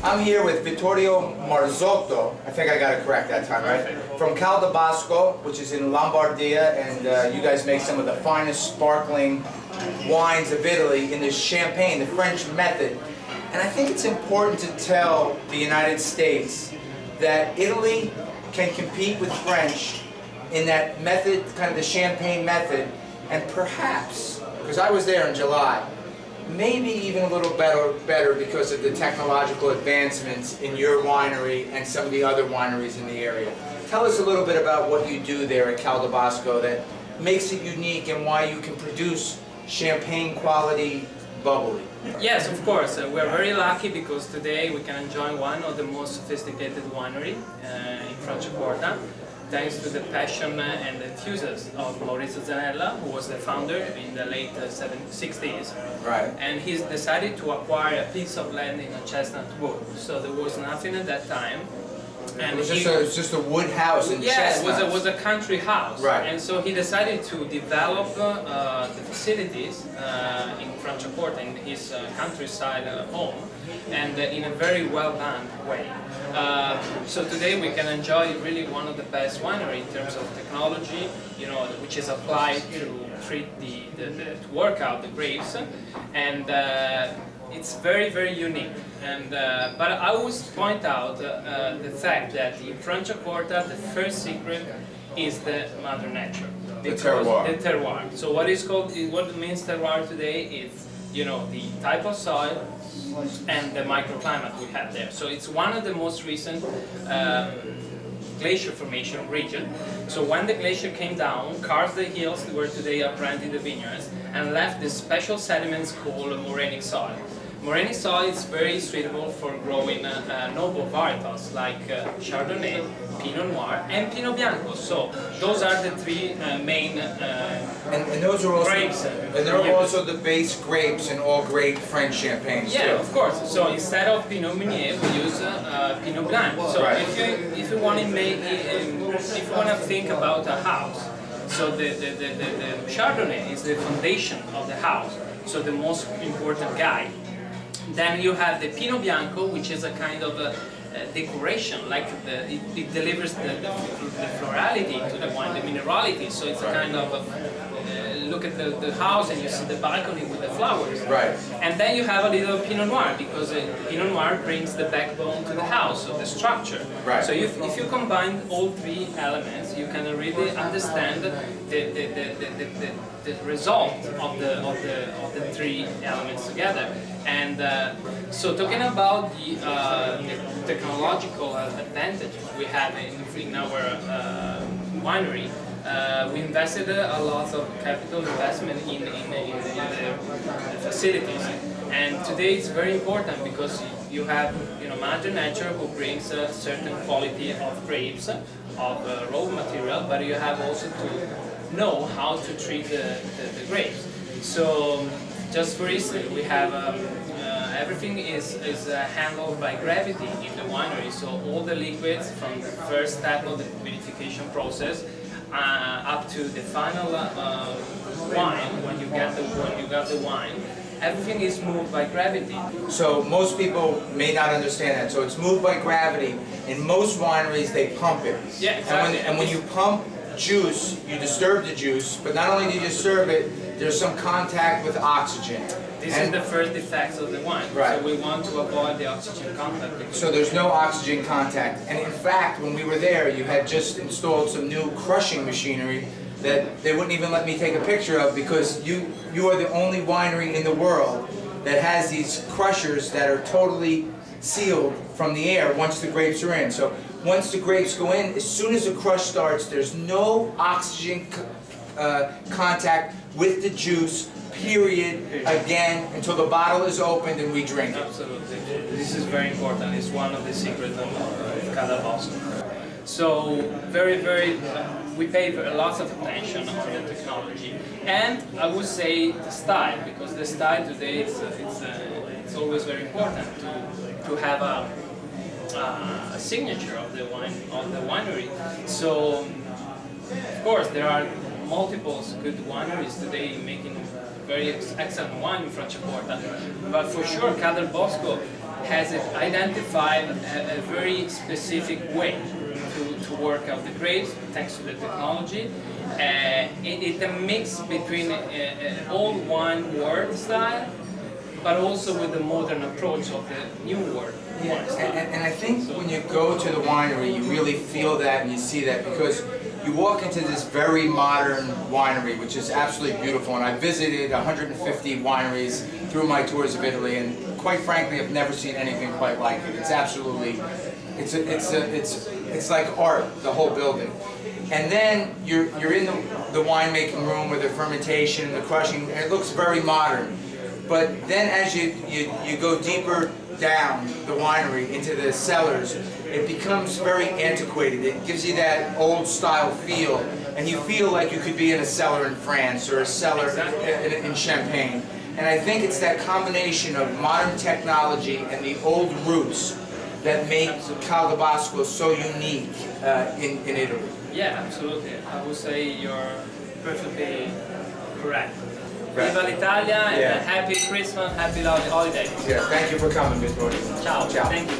I'm here with Vittorio Marzotto, I think I got it correct that time, right? From Ca'del Bosco, which is in Lombardia, and you guys make some of the finest sparkling wines of Italy in this champagne, the French method. And I think it's important to tell the United States that Italy can compete with French in that method, kind of the champagne method, and perhaps, because I was there in July, maybe even a little better because of the technological advancements in your winery and some of the other wineries in the area. Tell us a little bit about what you do there at Ca'del Bosco that makes it unique and why you can produce champagne quality bubbly. Yes, of course. We're very lucky because today we can enjoy one of the most sophisticated winery in Franciacorta, thanks to the passion and enthusiasm of Maurizio Zanella, who was the founder in the late 60s. Right. And he's decided to acquire a piece of land in a chestnut wood. So there was nothing at that time. And it was just a wood house in Chestnuts. Yeah, it was a country house. Right. And so he decided to develop the facilities in Franciacorta, in his countryside home, and in a very well done way. So today we can enjoy really one of the best winery in terms of technology, you know, which is applied to treat to work out the grapes, and it's very, very unique. And but I always point out the fact that in Franciacorta the first secret is the mother nature, the terroir. The terroir. So what means terroir today is, you know, the type of soil and the microclimate we have there. So it's one of the most recent glacier formation region. So when the glacier came down, carved the hills where today are planted the vineyards, and left the special sediments called morainic soil. Morainic soil is very suitable for growing noble varietals like Chardonnay, Pinot Noir, and Pinot Bianco. So those are the three main and those are also grapes. And they're also the base grapes in all great French champagnes. Yeah, too. of course. So instead of Pinot Meunier, we use Pinot Blanc. So right. if you want to make, if you want to think about a house, so the Chardonnay is the foundation of the house. So the most important guy. Then you have the Pinot Bianco, which is a kind of decoration, like it delivers the florality to the wine, the minerality. So it's a kind of look at the house and you see the balcony with the flowers. Right. And then you have a little Pinot Noir, because Pinot Noir brings the backbone to the house, so the structure. Right. So if you combine all three elements, you can really understand the result of the three elements together. And so talking about the technological advantage we have in our winery, we invested a lot of capital investment in the facilities, and today it's very important because you have, you know, Mother Nature who brings a certain quality of grapes, of raw material, but you have also to know how to treat the grapes. So just for instance, we have everything is handled by gravity in the winery. So all the liquids from the first step of the vinification process up to the final wine, when you got the wine, everything is moved by gravity. So most people may not understand that. So it's moved by gravity. In most wineries, they pump it. Yeah, exactly. And when you pump juice, you disturb the juice. But not only do you disturb it, there's some contact with oxygen. This is the first defect of the wine. Right. So we want to avoid the oxygen contact. So there's no oxygen contact. And in fact, when we were there, you had just installed some new crushing machinery that they wouldn't even let me take a picture of, because you are the only winery in the world that has these crushers that are totally sealed from the air once the grapes are in. So once the grapes go in, as soon as the crush starts, there's no oxygen contact with the juice, period, again, until the bottle is opened and we drink it. Absolutely. This is very important. It's one of the secrets of Ca'del Bosco. So we pay a lot of attention on the technology, and I would say the style, because the style today it's always very important to have a signature of the winery. So of course there are multiple good wineries today making very excellent wine in Franciacorta, but for sure Ca'del Bosco has identified a very specific way to work out the grapes, thanks to the technology. It's a mix between an old wine world style, but also with the modern approach of the new world. Yeah, and I think when you go to the winery, you really feel that and you see that, because you walk into this very modern winery, which is absolutely beautiful. And I visited 150 wineries through my tours of Italy, and quite frankly, I've never seen anything quite like it. It's absolutely, it's like art, the whole building. And then you're in the winemaking room with the fermentation and the crushing, and it looks very modern. But then as you go deeper down the winery into the cellars, it becomes very antiquated. It gives you that old style feel, and you feel like you could be in a cellar in France or a cellar in Champagne. And I think it's that combination of modern technology and the old roots that make Ca'del Bosco so unique in Italy. Yeah, absolutely. I would say you're perfectly correct. Right. Viva l'Italia, and Yeah. happy Christmas, happy holidays. Yeah, thank you for coming, Vittorio. Ciao. Ciao. Thank you.